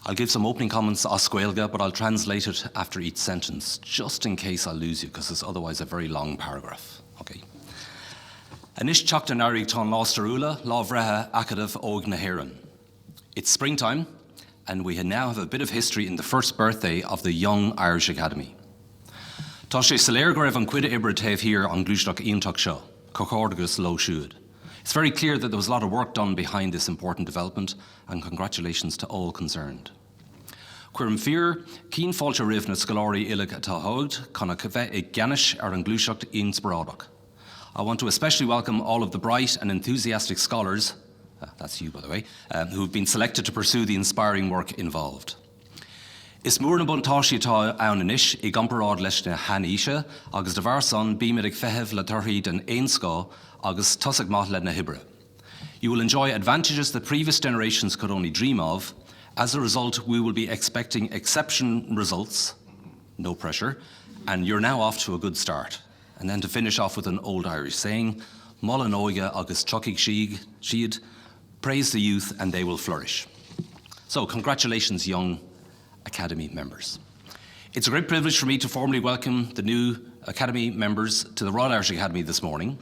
I'll give some opening comments as Gaeilge, but I'll translate it after each sentence, just in case I lose you, because it's otherwise a very long paragraph. Okay. Anish Chaktanari Ton Lostarula, Lavreha Akadav Og Nahiran. It's springtime, and we now have a bit of history in the first birthday of the Young Irish Academy. Toshe Saler Grev and Quida Ibratev here on Glushdock Iontok Show, Cohortus Low Shoed. It's very clear that there was a lot of work done behind this important development, and congratulations to all concerned. Quirm Fear, Keen Falcha Riv na Scalari Illig Tahogd, Conakave e Ganish ar an Glushdock Ionsbrodok. I want to especially welcome all of the bright and enthusiastic scholars, that's you by the way, who have been selected to pursue the inspiring work involved. Is múrnabun táisiatá ann anish I gomparad leis na haníise agus de bharson bíimidig fehev le turthaí den éonscá agus tosag maith le na hibre. You will enjoy advantages that previous generations could only dream of. As a result, we will be expecting exceptional results, no pressure, and you're now off to a good start. And then to finish off with an old Irish saying, Mola Noige agus Chokig Sheed, praise the youth and they will flourish. So congratulations, Young Academy members. It's a great privilege for me to formally welcome the new Academy members to the Royal Irish Academy this morning.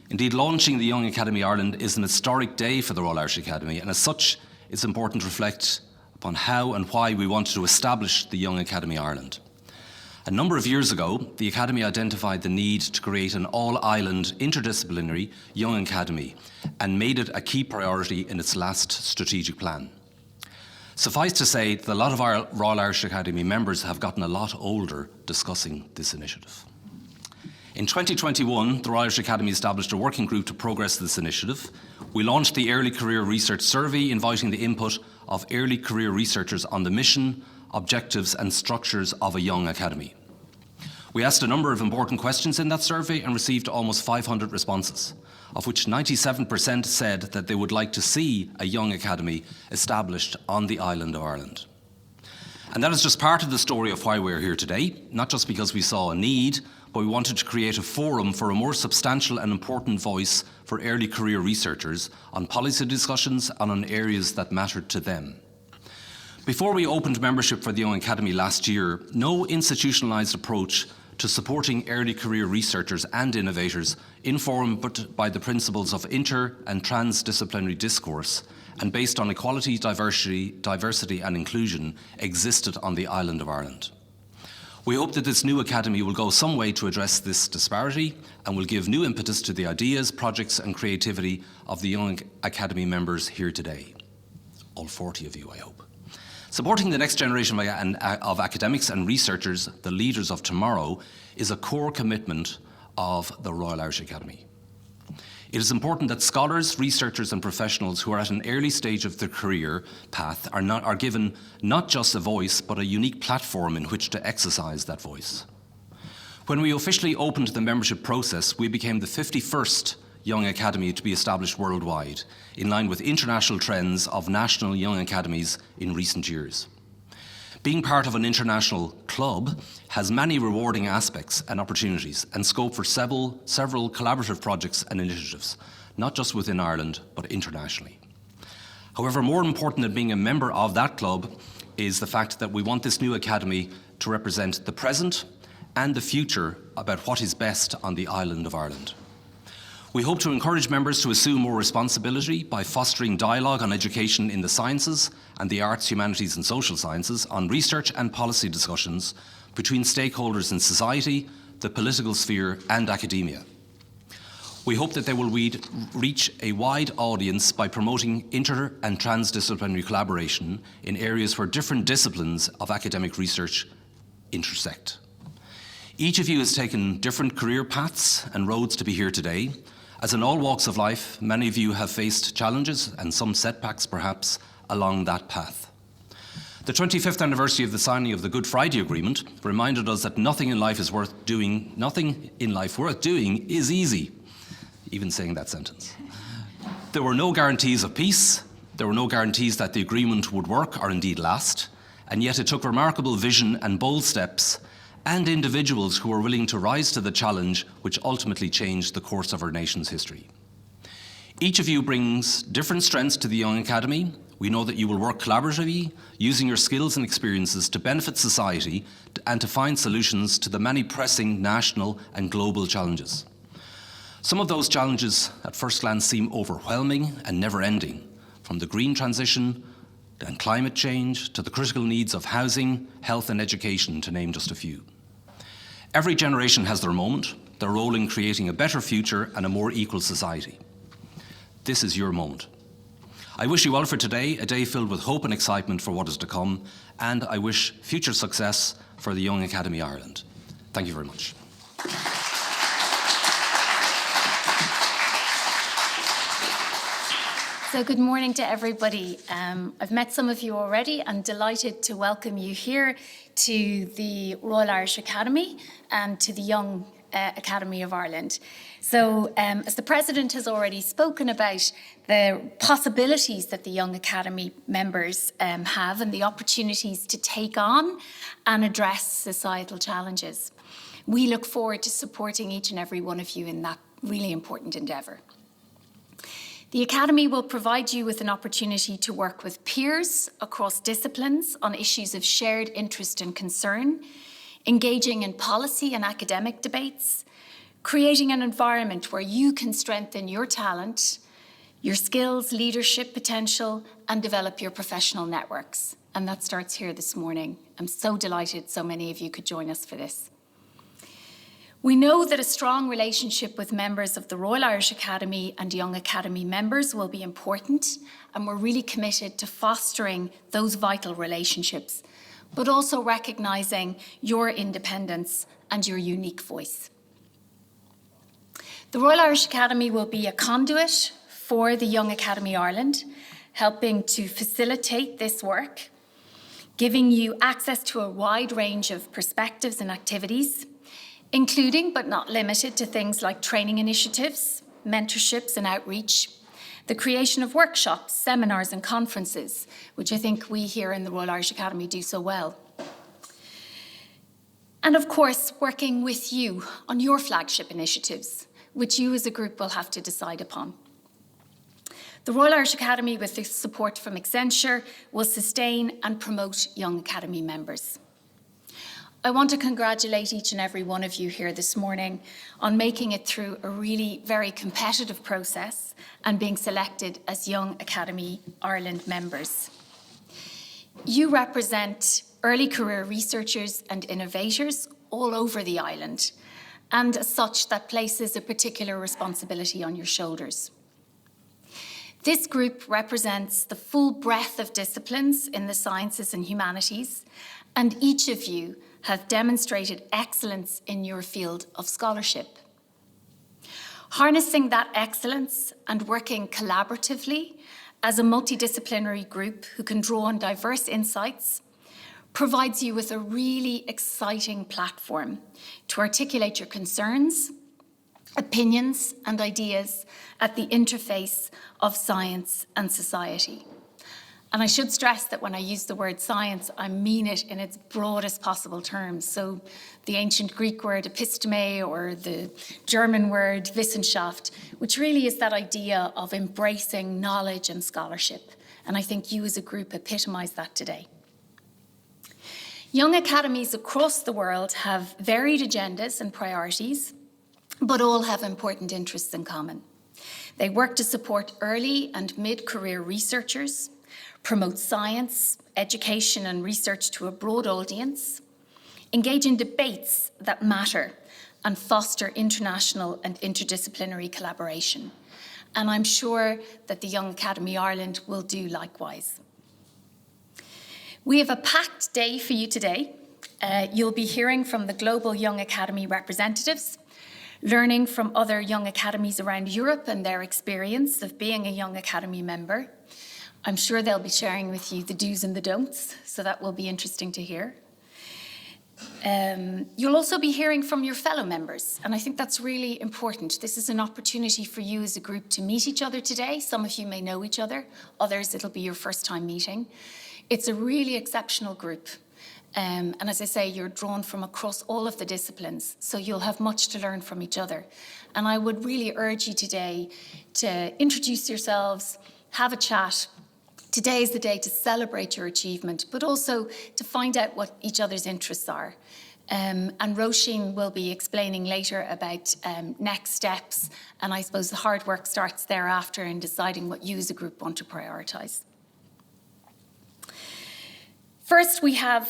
Indeed, launching the Young Academy Ireland is an historic day for the Royal Irish Academy, and as such, it's important to reflect upon how and why we wanted to establish the Young Academy Ireland. A number of years ago, the Academy identified the need to create an all-island, interdisciplinary Young Academy and made it a key priority in its last strategic plan. Suffice to say that a lot of our Royal Irish Academy members have gotten a lot older discussing this initiative. In 2021, the Royal Irish Academy established a working group to progress this initiative. We launched the Early Career Research Survey, inviting the input of early career researchers on the mission, objectives and structures of a Young Academy. We asked a number of important questions in that survey and received almost 500 responses, of which 97% said that they would like to see a Young Academy established on the island of Ireland. And that is just part of the story of why we're here today, not just because we saw a need, but we wanted to create a forum for a more substantial and important voice for early career researchers on policy discussions and on areas that mattered to them. Before we opened membership for the Young Academy last year, no institutionalised approach to supporting early career researchers and innovators informed by the principles of inter- and transdisciplinary discourse and based on equality, diversity and inclusion existed on the island of Ireland. We hope that this new Academy will go some way to address this disparity and will give new impetus to the ideas, projects and creativity of the Young Academy members here today. All 40 of you, I hope. Supporting the next generation of academics and researchers, the leaders of tomorrow, is a core commitment of the Royal Irish Academy. It is important that scholars, researchers and professionals who are at an early stage of their career path are given not just a voice, but a unique platform in which to exercise that voice. When we officially opened the membership process, we became the 51st Young Academy to be established worldwide, in line with international trends of national Young Academies in recent years. Being part of an international club has many rewarding aspects and opportunities and scope for several collaborative projects and initiatives, not just within Ireland, but internationally. However, more important than being a member of that club is the fact that we want this new Academy to represent the present and the future about what is best on the island of Ireland. We hope to encourage members to assume more responsibility by fostering dialogue on education in the sciences and the arts, humanities and social sciences, on research and policy discussions between stakeholders in society, the political sphere and academia. We hope that they will reach a wide audience by promoting inter- and transdisciplinary collaboration in areas where different disciplines of academic research intersect. Each of you has taken different career paths and roads to be here today. As in all walks of life, many of you have faced challenges and some setbacks perhaps along that path. The 25th anniversary of the signing of the Good Friday Agreement reminded us that nothing in life worth doing is easy, even saying that sentence. There were no guarantees of peace, there were no guarantees that the agreement would work or indeed last, and yet it took remarkable vision and bold steps and individuals who were willing to rise to the challenge which ultimately changed the course of our nation's history. Each of you brings different strengths to the Young Academy. We know that you will work collaboratively, using your skills and experiences to benefit society and to find solutions to the many pressing national and global challenges. Some of those challenges at first glance seem overwhelming and never-ending, from the green transition and climate change to the critical needs of housing, health and education, to name just a few. Every generation has their moment, their role in creating a better future and a more equal society. This is your moment. I wish you well for today, a day filled with hope and excitement for what is to come, and I wish future success for the Young Academy Ireland. Thank you very much. So good morning to everybody. I've met some of you already and delighted to welcome you here to the Royal Irish Academy and to the Young Academy of Ireland. So as the President has already spoken about the possibilities that the Young Academy members have and the opportunities to take on and address societal challenges, we look forward to supporting each and every one of you in that really important endeavour. The Academy will provide you with an opportunity to work with peers across disciplines on issues of shared interest and concern, engaging in policy and academic debates, creating an environment where you can strengthen your talent, your skills, leadership potential, and develop your professional networks. And that starts here this morning. I'm so delighted so many of you could join us for this. We know that a strong relationship with members of the Royal Irish Academy and Young Academy members will be important, and we're really committed to fostering those vital relationships, but also recognising your independence and your unique voice. The Royal Irish Academy will be a conduit for the Young Academy Ireland, helping to facilitate this work, giving you access to a wide range of perspectives and activities, including but not limited to things like training initiatives, mentorships and outreach, the creation of workshops, seminars and conferences, which I think we here in the Royal Irish Academy do so well. And of course, working with you on your flagship initiatives, which you as a group will have to decide upon. The Royal Irish Academy, with the support from Accenture, will sustain and promote Young Academy members. I want to congratulate each and every one of you here this morning on making it through a really very competitive process and being selected as Young Academy Ireland members. You represent early career researchers and innovators all over the island, and as such, that places a particular responsibility on your shoulders. This group represents the full breadth of disciplines in the sciences and humanities, and each of you have demonstrated excellence in your field of scholarship. Harnessing that excellence and working collaboratively as a multidisciplinary group who can draw on diverse insights provides you with a really exciting platform to articulate your concerns, opinions, and ideas at the interface of science and society. And I should stress that when I use the word science, I mean it in its broadest possible terms. So the ancient Greek word episteme or the German word Wissenschaft, which really is that idea of embracing knowledge and scholarship. And I think you as a group epitomise that today. Young academies across the world have varied agendas and priorities, but all have important interests in common. They work to support early and mid-career researchers, promote science, education and research to a broad audience, engage in debates that matter, and foster international and interdisciplinary collaboration. And I'm sure that the Young Academy Ireland will do likewise. We have a packed day for you today. You'll be hearing from the global Young Academy representatives, learning from other Young Academies around Europe and their experience of being a Young Academy member. I'm sure they'll be sharing with you the do's and the don'ts, so that will be interesting to hear. You'll also be hearing from your fellow members, and I think that's really important. This is an opportunity for you as a group to meet each other today. Some of you may know each other, others it'll be your first time meeting. It's a really exceptional group, And as I say, you're drawn from across all of the disciplines, so you'll have much to learn from each other. And I would really urge you today to introduce yourselves, have a chat. Today is the day to celebrate your achievement, but also to find out what each other's interests are. And Roisin will be explaining later about next steps, and I suppose the hard work starts thereafter in deciding what you as a group want to prioritise. First, we have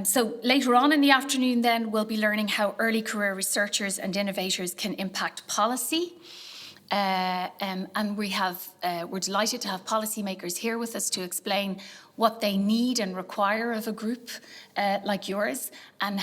so later on in the afternoon then, we'll be learning how early career researchers and innovators can impact policy. And we're delighted to have policymakers here with us to explain what they need and require of a group like yours. And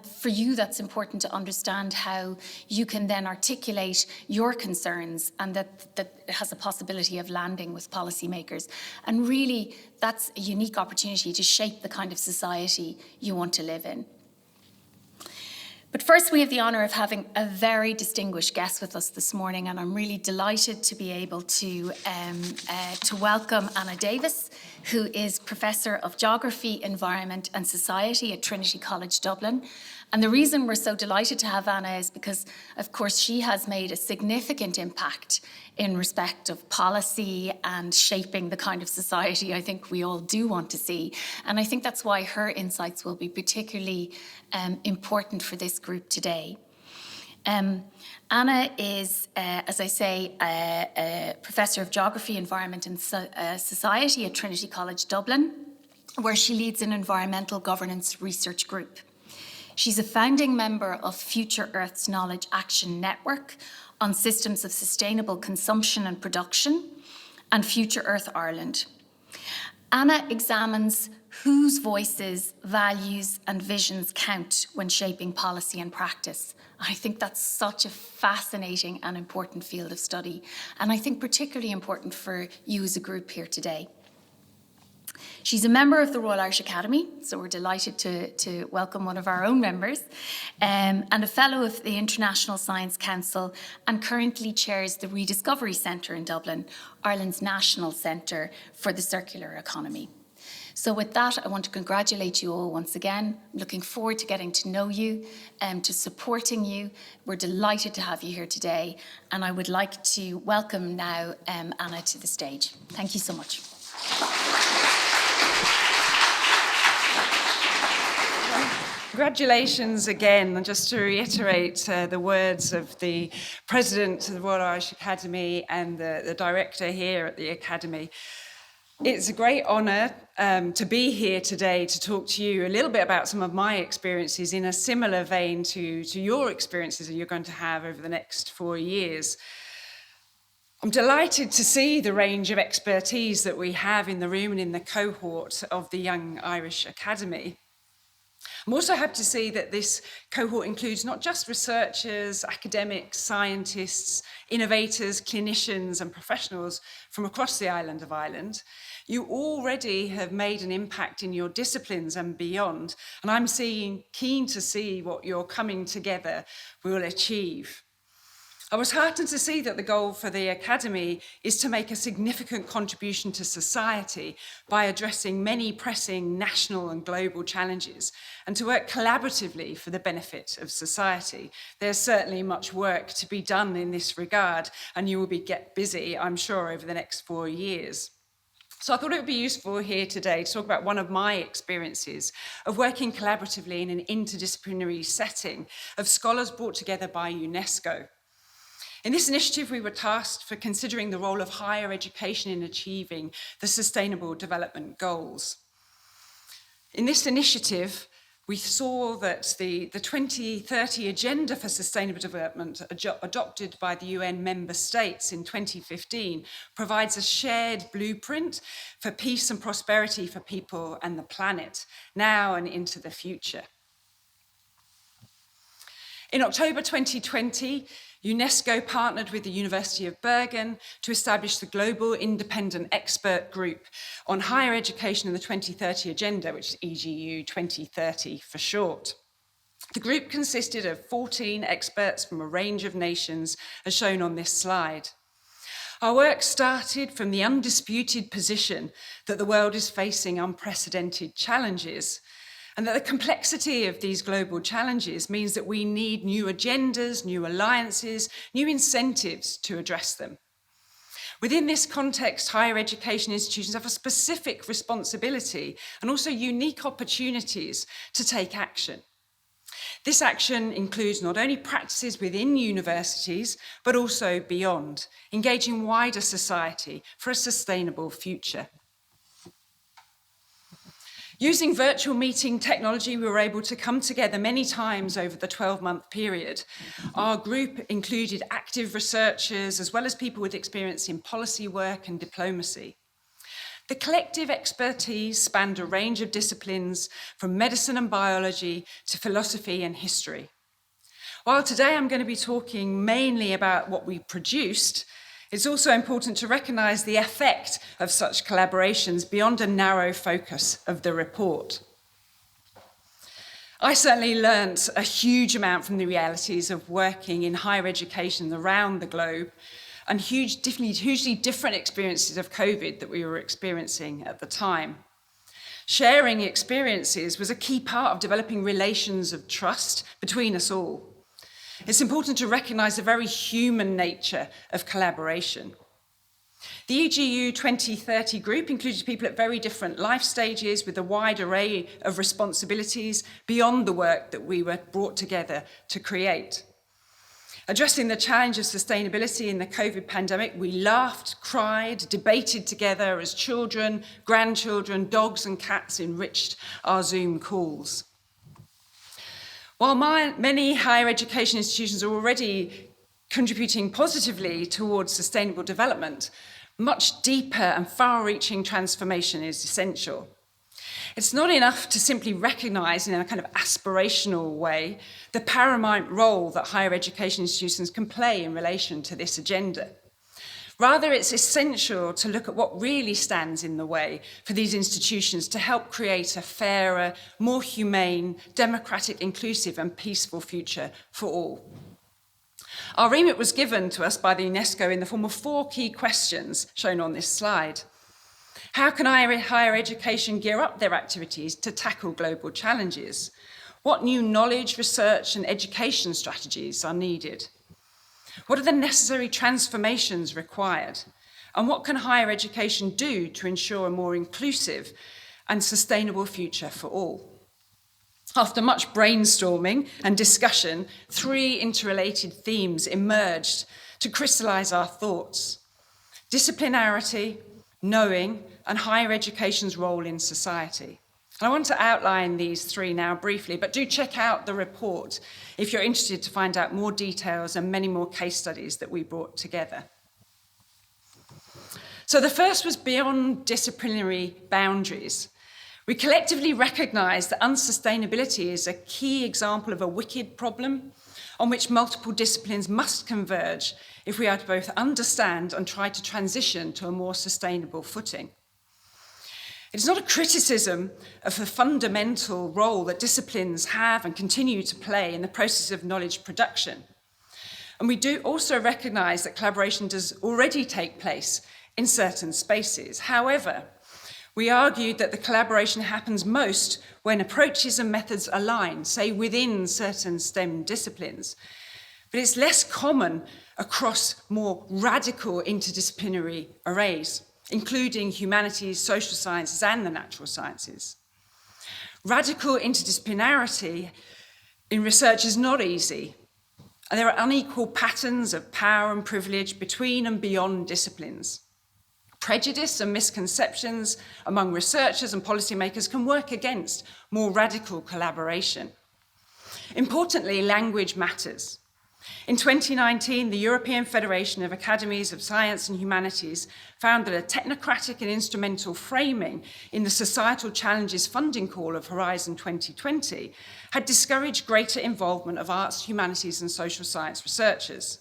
for you, that's important to understand how you can then articulate your concerns and that it has a possibility of landing with policymakers. And really, that's a unique opportunity to shape the kind of society you want to live in. But first, we have the honour of having a very distinguished guest with us this morning, and I'm really delighted to be able to welcome Anna Davis, who is Professor of Geography, Environment and Society at Trinity College Dublin. And the reason we're so delighted to have Anna is because, of course, she has made a significant impact in respect of policy and shaping the kind of society I think we all do want to see. And I think that's why her insights will be particularly important for this group today. Anna is, as I say, a Professor of Geography, Environment and Society at Trinity College Dublin, where she leads an environmental governance research group. She's a founding member of Future Earth's Knowledge Action Network on Systems of Sustainable Consumption and Production, and Future Earth Ireland. Anna examines whose voices, values and visions count when shaping policy and practice. I think that's such a fascinating and important field of study, and I think particularly important for you as a group here today. She's a member of the Royal Irish Academy, so we're delighted to welcome one of our own members, and a fellow of the International Science Council, and currently chairs the Rediscovery Centre in Dublin, Ireland's national centre for the circular economy. So with that, I want to congratulate you all once again. I'm looking forward to getting to know you and to supporting you. We're delighted to have you here today, and I would like to welcome now Anna to the stage. Thank you so much. Congratulations again, and just to reiterate the words of the President of the Royal Irish Academy and the Director here at the Academy. It's a great honour to be here today to talk to you a little bit about some of my experiences in a similar vein to your experiences that you're going to have over the next 4 years. I'm delighted to see the range of expertise that we have in the room and in the cohort of the Young Irish Academy. I'm also happy to see that this cohort includes not just researchers, academics, scientists, innovators, clinicians and professionals from across the island of Ireland. You already have made an impact in your disciplines and beyond, and I'm keen to see what your coming together will achieve. I was heartened to see that the goal for the Academy is to make a significant contribution to society by addressing many pressing national and global challenges and to work collaboratively for the benefit of society. There's certainly much work to be done in this regard, and you will get busy, I'm sure, over the next 4 years. So I thought it would be useful here today to talk about one of my experiences of working collaboratively in an interdisciplinary setting of scholars brought together by UNESCO. In this initiative, we were tasked for considering the role of higher education in achieving the Sustainable Development Goals. In this initiative, we saw that the 2030 Agenda for Sustainable Development, adopted by the UN member states in 2015, provides a shared blueprint for peace and prosperity for people and the planet, now and into the future. In October 2020, UNESCO partnered with the University of Bergen to establish the Global Independent Expert Group on Higher Education in the 2030 Agenda, which is EGU 2030 for short. The group consisted of 14 experts from a range of nations, as shown on this slide. Our work started from the undisputed position that the world is facing unprecedented challenges, and that the complexity of these global challenges means that we need new agendas, new alliances, new incentives to address them. Within this context, higher education institutions have a specific responsibility and also unique opportunities to take action. This action includes not only practices within universities, but also beyond, engaging wider society for a sustainable future. Using virtual meeting technology, we were able to come together many times over the 12-month period. Our group included active researchers, as well as people with experience in policy work and diplomacy. The collective expertise spanned a range of disciplines, from medicine and biology to philosophy and history. While today I'm going to be talking mainly about what we produced, it's also important to recognise the effect of such collaborations beyond a narrow focus of the report. I certainly learnt a huge amount from the realities of working in higher education around the globe and hugely different experiences of COVID that we were experiencing at the time. Sharing experiences was a key part of developing relations of trust between us all. It's important to recognise the very human nature of collaboration. The EGU 2030 group included people at very different life stages with a wide array of responsibilities beyond the work that we were brought together to create. Addressing the challenge of sustainability in the COVID pandemic, we laughed, cried, debated together as children, grandchildren, dogs and cats enriched our Zoom calls. While many higher education institutions are already contributing positively towards sustainable development, much deeper and far-reaching transformation is essential. It's not enough to simply recognise in a kind of aspirational way the paramount role that higher education institutions can play in relation to this agenda. Rather, it's essential to look at what really stands in the way for these institutions to help create a fairer, more humane, democratic, inclusive and peaceful future for all. Our remit was given to us by the UNESCO in the form of 4 key questions shown on this slide. How can higher education gear up their activities to tackle global challenges? What new knowledge, research and education strategies are needed? What are the necessary transformations required? And what can higher education do to ensure a more inclusive and sustainable future for all? After much brainstorming and discussion, 3 interrelated themes emerged to crystallise our thoughts: disciplinarity, knowing, and higher education's role in society. And I want to outline these 3 now briefly, but do check out the report if you're interested to find out more details and many more case studies that we brought together. So the first was beyond disciplinary boundaries. We collectively recognise that unsustainability is a key example of a wicked problem on which multiple disciplines must converge if we are to both understand and try to transition to a more sustainable footing. It's not a criticism of the fundamental role that disciplines have and continue to play in the process of knowledge production. And we do also recognise that collaboration does already take place in certain spaces. However, we argued that the collaboration happens most when approaches and methods align, say within certain STEM disciplines. But it's less common across more radical interdisciplinary arrays, including humanities, social sciences, and the natural sciences. Radical interdisciplinarity in research is not easy, and there are unequal patterns of power and privilege between and beyond disciplines. Prejudice and misconceptions among researchers and policymakers can work against more radical collaboration. Importantly, language matters. In 2019, the European Federation of Academies of Science and Humanities found that a technocratic and instrumental framing in the Societal Challenges funding call of Horizon 2020 had discouraged greater involvement of arts, humanities and social science researchers.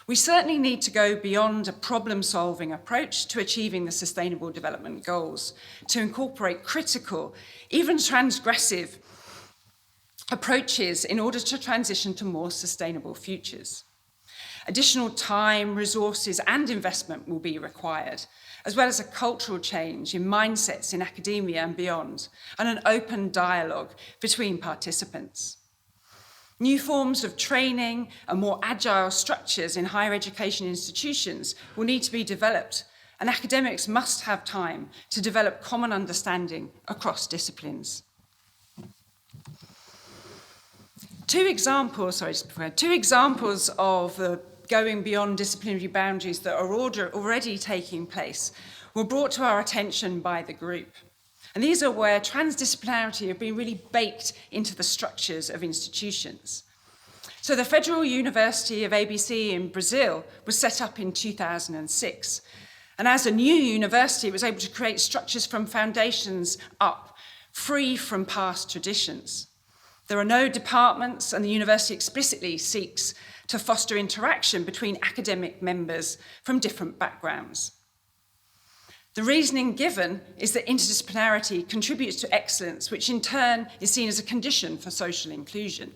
We certainly need to go beyond a problem-solving approach to achieving the Sustainable Development Goals, to incorporate critical, even transgressive approaches in order to transition to more sustainable futures. Additional time, resources, and investment will be required, as well as a cultural change in mindsets in academia and beyond, and an open dialogue between participants. New forms of training and more agile structures in higher education institutions will need to be developed, and academics must have time to develop common understanding across disciplines. Two examples of going beyond disciplinary boundaries that are already taking place were brought to our attention by the group. And these are where transdisciplinarity have been really baked into the structures of institutions. So the Federal University of ABC in Brazil was set up in 2006. And as a new university, it was able to create structures from foundations up, free from past traditions. There are no departments, and the university explicitly seeks to foster interaction between academic members from different backgrounds. The reasoning given is that interdisciplinarity contributes to excellence, which in turn is seen as a condition for social inclusion.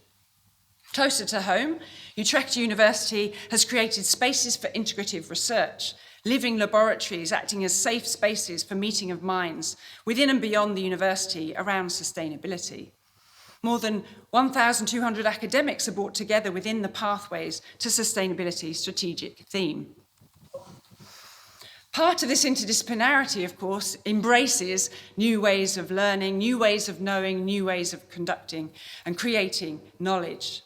Closer to home, Utrecht University has created spaces for integrative research, living laboratories acting as safe spaces for meeting of minds within and beyond the university around sustainability. More than 1,200 academics are brought together within the Pathways to Sustainability strategic theme. Part of this interdisciplinarity, of course, embraces new ways of learning, new ways of knowing, new ways of conducting and creating knowledge.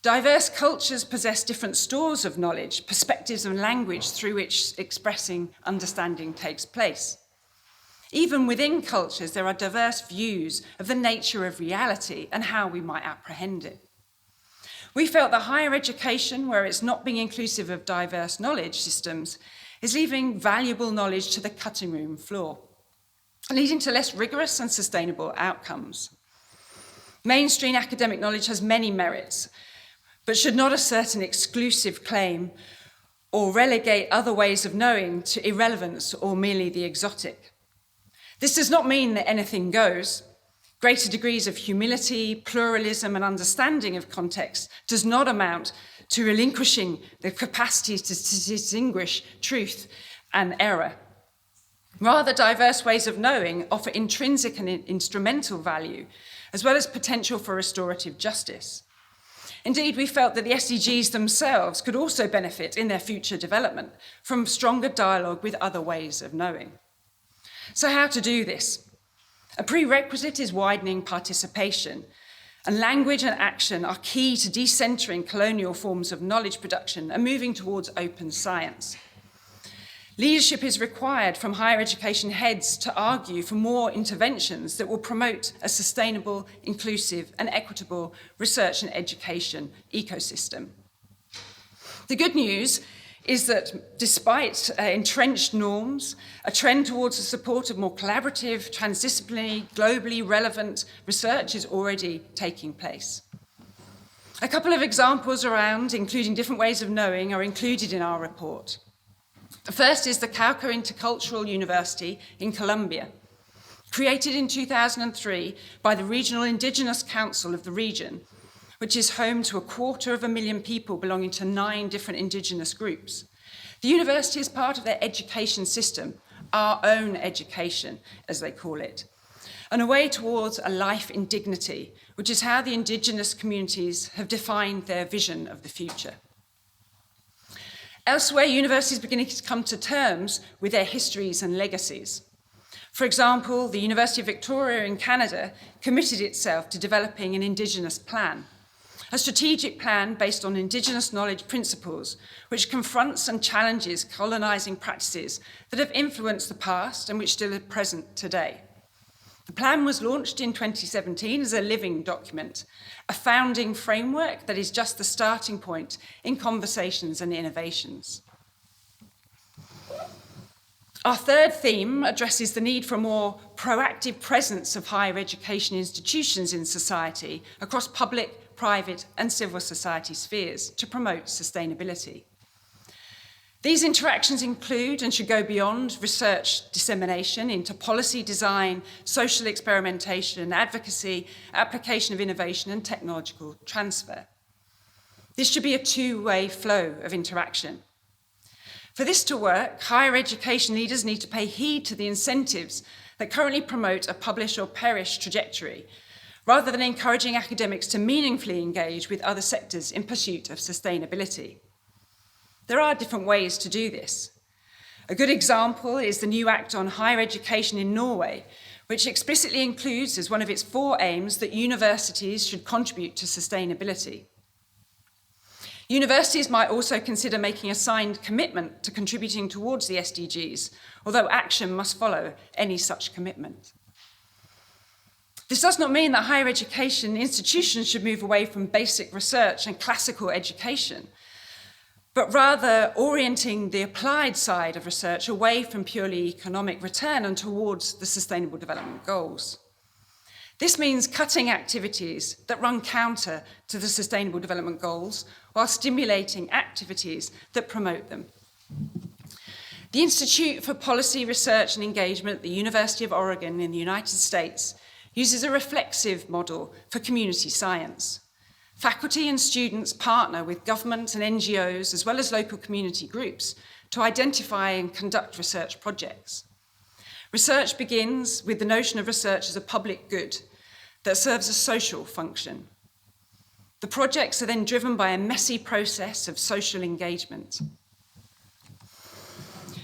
Diverse cultures possess different stores of knowledge, perspectives and language through which expressing understanding takes place. Even within cultures, there are diverse views of the nature of reality and how we might apprehend it. We felt that higher education, where it's not being inclusive of diverse knowledge systems, is leaving valuable knowledge to the cutting room floor, leading to less rigorous and sustainable outcomes. Mainstream academic knowledge has many merits, but should not assert an exclusive claim or relegate other ways of knowing to irrelevance or merely the exotic. This does not mean that anything goes. Greater degrees of humility, pluralism, and understanding of context does not amount to relinquishing the capacity to distinguish truth and error. Rather, diverse ways of knowing offer intrinsic and instrumental value, as well as potential for restorative justice. Indeed, we felt that the SDGs themselves could also benefit in their future development from stronger dialogue with other ways of knowing. So how to do this? A prerequisite is widening participation, and language and action are key to decentering colonial forms of knowledge production and moving towards open science. Leadership is required from higher education heads to argue for more interventions that will promote a sustainable, inclusive, and equitable research and education ecosystem. The good news is that despite entrenched norms, a trend towards the support of more collaborative, transdisciplinary, globally relevant research is already taking place. A couple of examples around, including different ways of knowing, are included in our report. The first is the Cauca Intercultural University in Colombia, created in 2003 by the Regional Indigenous Council of the region, which is home to 250,000 people belonging to 9 different indigenous groups. The university is part of their education system, our own education, as they call it, and a way towards a life in dignity, which is how the indigenous communities have defined their vision of the future. Elsewhere, universities are beginning to come to terms with their histories and legacies. For example, the University of Victoria in Canada committed itself to developing an Indigenous plan, a strategic plan based on Indigenous knowledge principles, which confronts and challenges colonising practices that have influenced the past and which still are present today. The plan was launched in 2017 as a living document, a founding framework that is just the starting point in conversations and innovations. Our third theme addresses the need for a more proactive presence of higher education institutions in society across public, private, and civil society spheres to promote sustainability. These interactions include and should go beyond research dissemination into policy design, social experimentation, advocacy, application of innovation, and technological transfer. This should be a two-way flow of interaction. For this to work, higher education leaders need to pay heed to the incentives that currently promote a publish or perish trajectory, rather than encouraging academics to meaningfully engage with other sectors in pursuit of sustainability. There are different ways to do this. A good example is the new Act on Higher Education in Norway, which explicitly includes as one of its 4 aims that universities should contribute to sustainability. Universities might also consider making a signed commitment to contributing towards the SDGs, although action must follow any such commitment. This does not mean that higher education institutions should move away from basic research and classical education, but rather orienting the applied side of research away from purely economic return and towards the Sustainable Development Goals. This means cutting activities that run counter to the Sustainable Development Goals while stimulating activities that promote them. The Institute for Policy Research and Engagement at the University of Oregon in the United States uses a reflexive model for community science. Faculty and students partner with government and NGOs, as well as local community groups, to identify and conduct research projects. Research begins with the notion of research as a public good that serves a social function. The projects are then driven by a messy process of social engagement.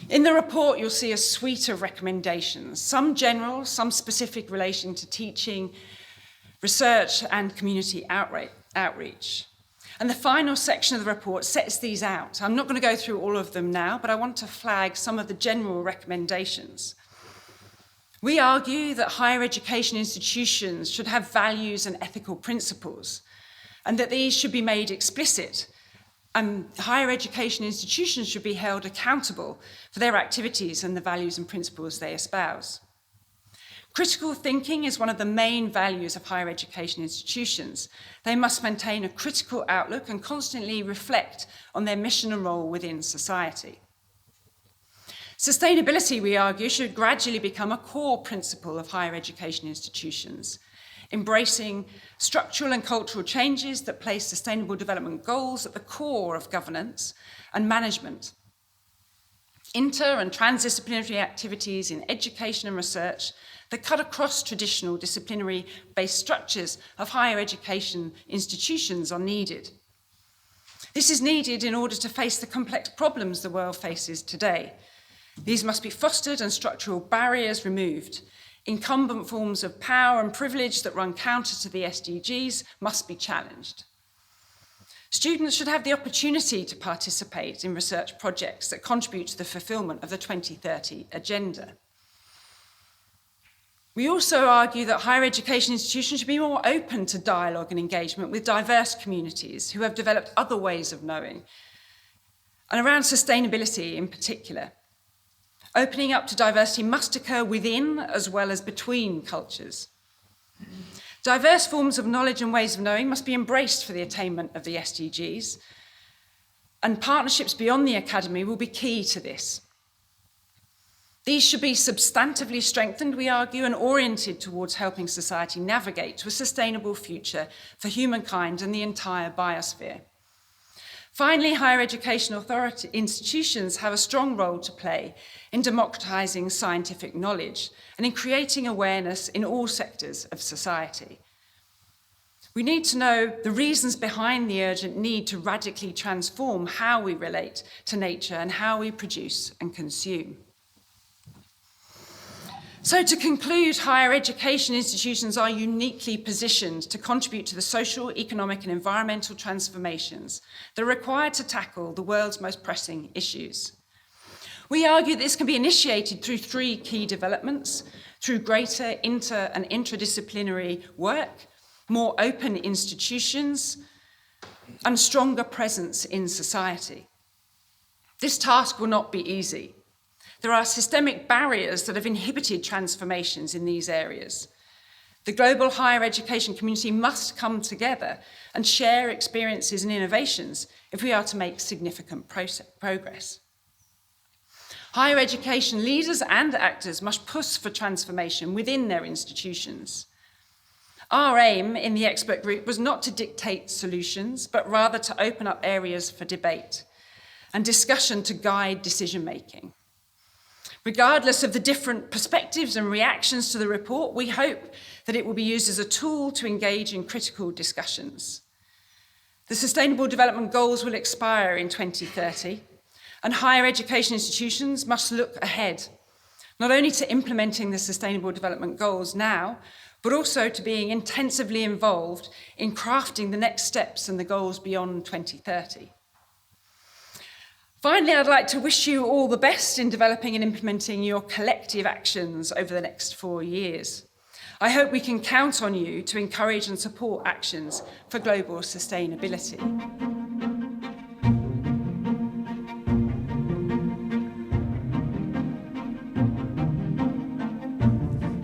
In the report, you'll see a suite of recommendations, some general, some specific relation to teaching, research, and community outreach. And the final section of the report sets these out. I'm not going to go through all of them now, but I want to flag some of the general recommendations. We argue that higher education institutions should have values and ethical principles, and that these should be made explicit, and higher education institutions should be held accountable for their activities and the values and principles they espouse. Critical thinking is one of the main values of higher education institutions. They must maintain a critical outlook and constantly reflect on their mission and role within society. Sustainability, we argue, should gradually become a core principle of higher education institutions, embracing structural and cultural changes that place sustainable development goals at the core of governance and management. Inter- and transdisciplinary activities in education and research that cut across traditional disciplinary-based structures of higher education institutions are needed. This is needed in order to face the complex problems the world faces today. These must be fostered and structural barriers removed. Incumbent forms of power and privilege that run counter to the SDGs must be challenged. Students should have the opportunity to participate in research projects that contribute to the fulfillment of the 2030 agenda. We also argue that higher education institutions should be more open to dialogue and engagement with diverse communities who have developed other ways of knowing, and around sustainability in particular. Opening up to diversity must occur within as well as between cultures. Diverse forms of knowledge and ways of knowing must be embraced for the attainment of the SDGs, and partnerships beyond the academy will be key to this. These should be substantively strengthened, we argue, and oriented towards helping society navigate to a sustainable future for humankind and the entire biosphere. Finally, higher education authority institutions have a strong role to play in democratizing scientific knowledge and in creating awareness in all sectors of society. We need to know the reasons behind the urgent need to radically transform how we relate to nature and how we produce and consume. So to conclude, higher education institutions are uniquely positioned to contribute to the social, economic and environmental transformations that are required to tackle the world's most pressing issues. We argue this can be initiated through 3 key developments: through greater inter- and interdisciplinary work, more open institutions, and stronger presence in society. This task will not be easy. There are systemic barriers that have inhibited transformations in these areas. The global higher education community must come together and share experiences and innovations if we are to make significant progress. Higher education leaders and actors must push for transformation within their institutions. Our aim in the expert group was not to dictate solutions, but rather to open up areas for debate and discussion to guide decision-making. Regardless of the different perspectives and reactions to the report, we hope that it will be used as a tool to engage in critical discussions. The Sustainable Development Goals will expire in 2030, and higher education institutions must look ahead, not only to implementing the Sustainable Development Goals now, but also to being intensively involved in crafting the next steps and the goals beyond 2030. Finally, I'd like to wish you all the best in developing and implementing your collective actions over the next 4 years. I hope we can count on you to encourage and support actions for global sustainability.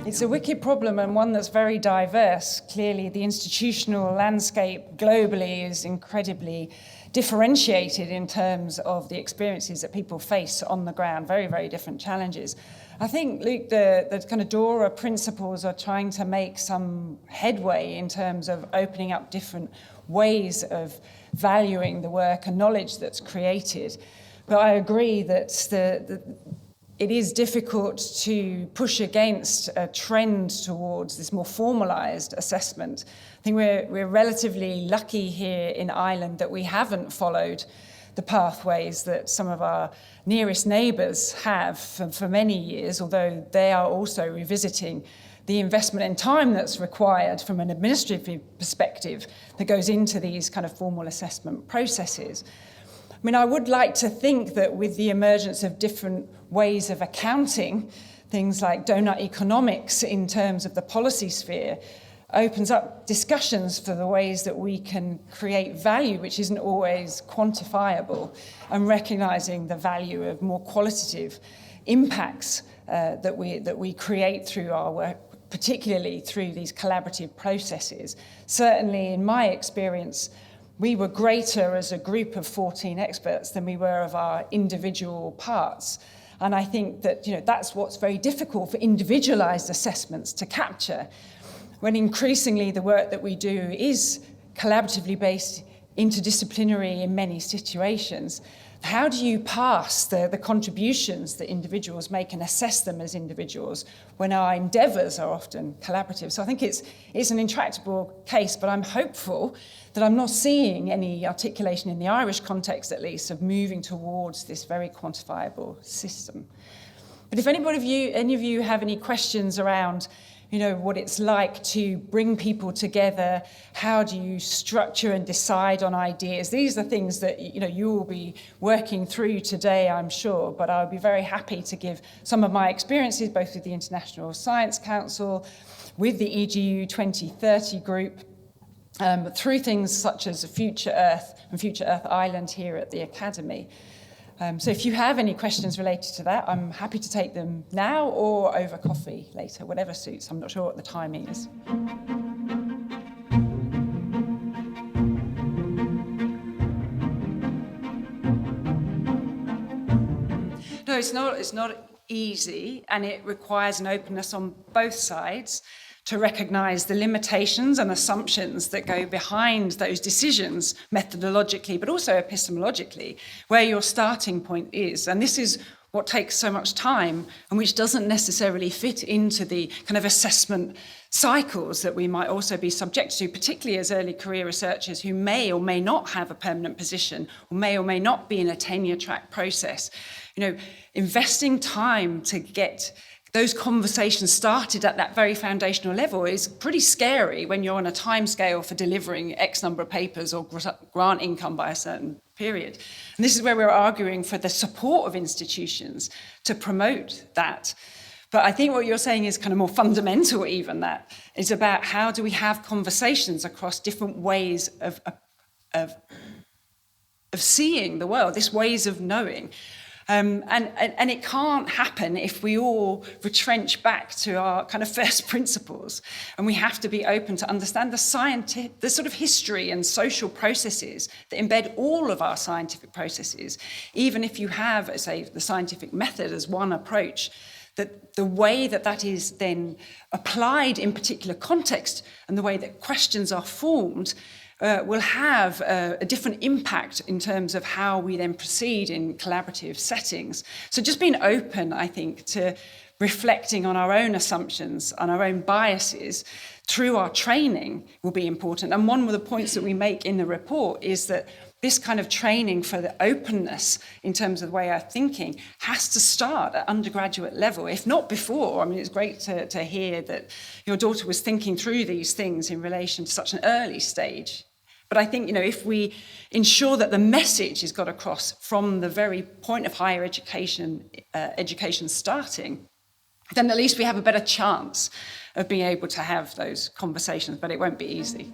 It's a wicked problem and one that's very diverse. Clearly, the institutional landscape globally is incredibly differentiated in terms of the experiences that people face on the ground, very, very different challenges. I think, Luke, the kind of DORA principles are trying to make some headway in terms of opening up different ways of valuing the work and knowledge that's created. But I agree that it is difficult to push against a trend towards this more formalised assessment. I think we're relatively lucky here in Ireland that we haven't followed the pathways that some of our nearest neighbours have for many years, although they are also revisiting the investment in time that's required from an administrative perspective that goes into these kind of formal assessment processes. I mean, I would like to think that with the emergence of different ways of accounting, things like donut economics in terms of the policy sphere, opens up discussions for the ways that we can create value, which isn't always quantifiable, and recognising the value of more qualitative impacts that we create through our work, particularly through these collaborative processes. Certainly, in my experience, we were greater as a group of 14 experts than we were of our individual parts. And I think that that's what's very difficult for individualised assessments to capture, when increasingly the work that we do is collaboratively based, interdisciplinary in many situations. How do you pass the contributions that individuals make and assess them as individuals when our endeavours are often collaborative? So I think it's an intractable case, but I'm hopeful that I'm not seeing any articulation in the Irish context, at least, of moving towards this very quantifiable system. But if any of you have any questions around what it's like to bring people together, how do you structure and decide on ideas? These are things that you will be working through today, I'm sure, but I'll be very happy to give some of my experiences, both with the International Science Council, with the EGU 2030 group, through things such as Future Earth and Future Earth Ireland here at the Academy. So if you have any questions related to that, I'm happy to take them now or over coffee later, whatever suits. I'm not sure what the timing is. No, it's not easy, and it requires an openness on both sides to recognise the limitations and assumptions that go behind those decisions methodologically, but also epistemologically, where your starting point is. And this is what takes so much time and which doesn't necessarily fit into the kind of assessment cycles that we might also be subject to, particularly as early career researchers who may or may not have a permanent position or may not be in a tenure track process. Investing time to get those conversations started at that very foundational level is pretty scary when you're on a timescale for delivering X number of papers or grant income by a certain period. And this is where we're arguing for the support of institutions to promote that. But I think what you're saying is kind of more fundamental even that. It's about how do we have conversations across different ways of seeing the world, these ways of knowing. And it can't happen if we all retrench back to our kind of first principles. And we have to be open to understand the sort of history and social processes that embed all of our scientific processes. Even if you have, say, the scientific method as one approach, that the way that that is then applied in particular context and the way that questions are formed will have a different impact in terms of how we then proceed in collaborative settings. So just being open, I think, to reflecting on our own assumptions, on our own biases through our training will be important. And one of the points that we make in the report is that this kind of training for the openness in terms of the way of thinking has to start at undergraduate level, if not before. I mean, it's great to hear that your daughter was thinking through these things in relation to such an early stage. But I think, if we ensure that the message is got across from the very point of higher education starting, then at least we have a better chance of being able to have those conversations, but it won't be easy.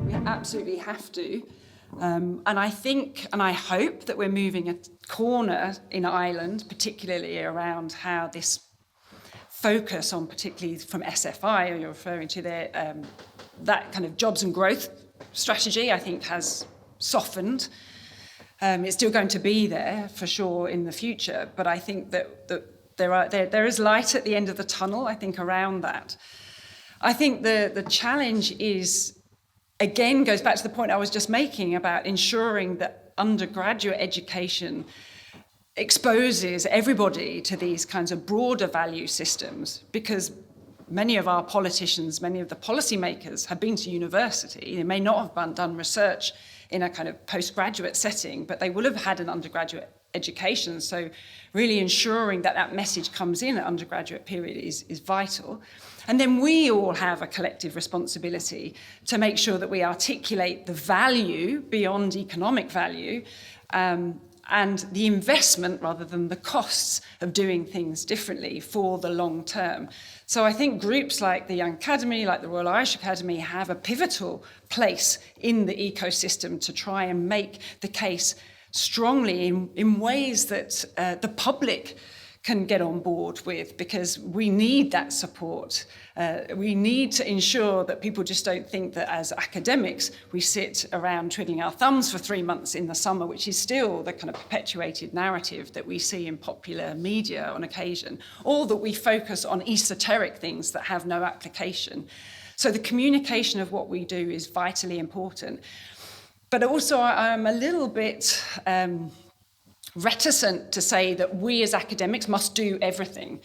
We absolutely have to. And I think, and I hope that we're moving a corner in Ireland, particularly around how this focus on, particularly from SFI, you're referring to there, that kind of jobs and growth strategy, I think, has softened. It's still going to be there for sure in the future, but I think that there is light at the end of the tunnel, I think, around that. I think the challenge is, again, goes back to the point I was just making about ensuring that undergraduate education exposes everybody to these kinds of broader value systems, because many of our politicians, many of the policymakers have been to university. They may not have done research in a kind of postgraduate setting, but they will have had an undergraduate education. So really ensuring that that message comes in at undergraduate period is vital. And then we all have a collective responsibility to make sure that we articulate the value beyond economic value, and the investment rather than the costs of doing things differently for the long term. So I think groups like the Young Academy, like the Royal Irish Academy, have a pivotal place in the ecosystem to try and make the case strongly in ways that the public can get on board with, because we need that support. We need to ensure that people just don't think that as academics we sit around twiddling our thumbs for 3 months in the summer, which is still the kind of perpetuated narrative that we see in popular media on occasion, or that we focus on esoteric things that have no application. So the communication of what we do is vitally important. But also I'm a little bit reticent to say that we as academics must do everything,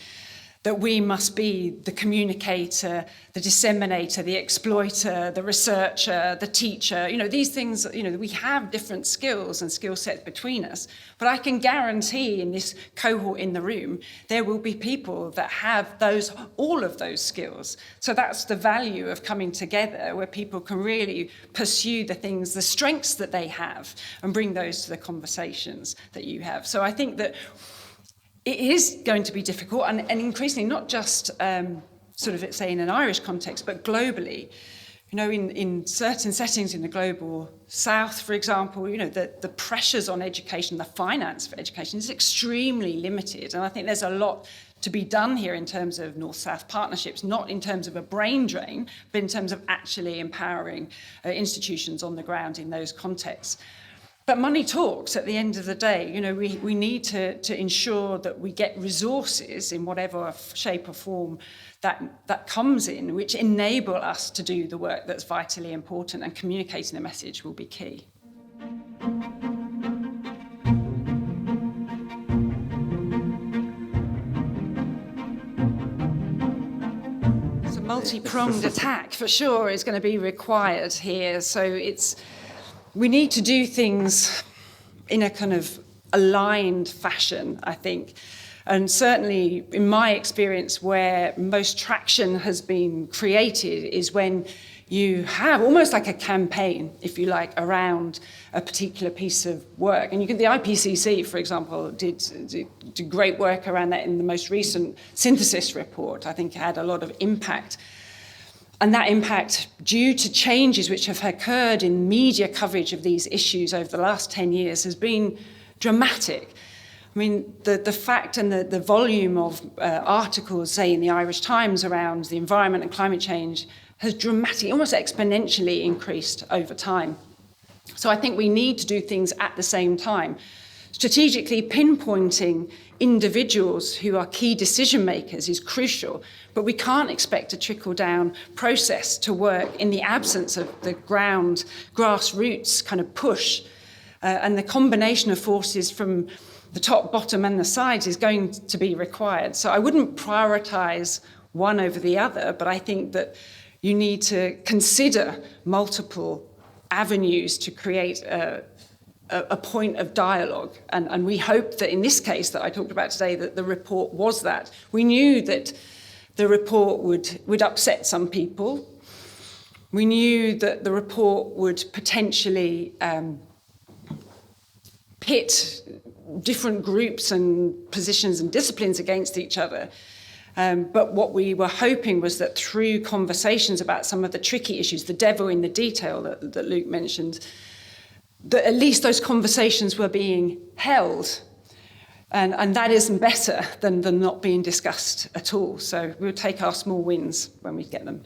that we must be the communicator, the disseminator, the exploiter, the researcher, the teacher. These things, we have different skills and skill sets between us, but I can guarantee in this cohort in the room, there will be people that have all of those skills. So that's the value of coming together, where people can really pursue the strengths that they have, and bring those to the conversations that you have. So I think that it is going to be difficult, and increasingly not just say in an Irish context, but globally. In certain settings in the global south, for example, the pressures on education, the finance for education is extremely limited. And I think there's a lot to be done here in terms of North-South partnerships, not in terms of a brain drain, but in terms of actually empowering institutions on the ground in those contexts. But money talks at the end of the day. We need to ensure that we get resources in whatever shape or form that comes in, which enable us to do the work that's vitally important, and communicating a message will be key. So multi-pronged attack for sure is going to be required here. So we need to do things in a kind of aligned fashion, I think. And certainly in my experience, where most traction has been created is when you have almost like a campaign, if you like, around a particular piece of work. And the IPCC, for example, did great work around that in the most recent synthesis report. I think it had a lot of impact. And that impact, due to changes which have occurred in media coverage of these issues over the last 10 years, has been dramatic. I mean, the fact and the volume of articles, say, in the Irish Times around the environment and climate change has dramatically, almost exponentially increased over time. So I think we need to do things at the same time. Strategically pinpointing individuals who are key decision makers is crucial, but we can't expect a trickle-down process to work in the absence of the grassroots kind of push. And the combination of forces from the top, bottom, and the sides is going to be required. So I wouldn't prioritise one over the other, but I think that you need to consider multiple avenues to create a point of dialogue. And we hope that in this case that I talked about today, that the report was that. We knew that the report would upset some people. We knew that the report would potentially pit different groups and positions and disciplines against each other. But what we were hoping was that through conversations about some of the tricky issues, the devil in the detail that Luke mentioned, that at least those conversations were being held. And that isn't better than not being discussed at all. So we'll take our small wins when we get them.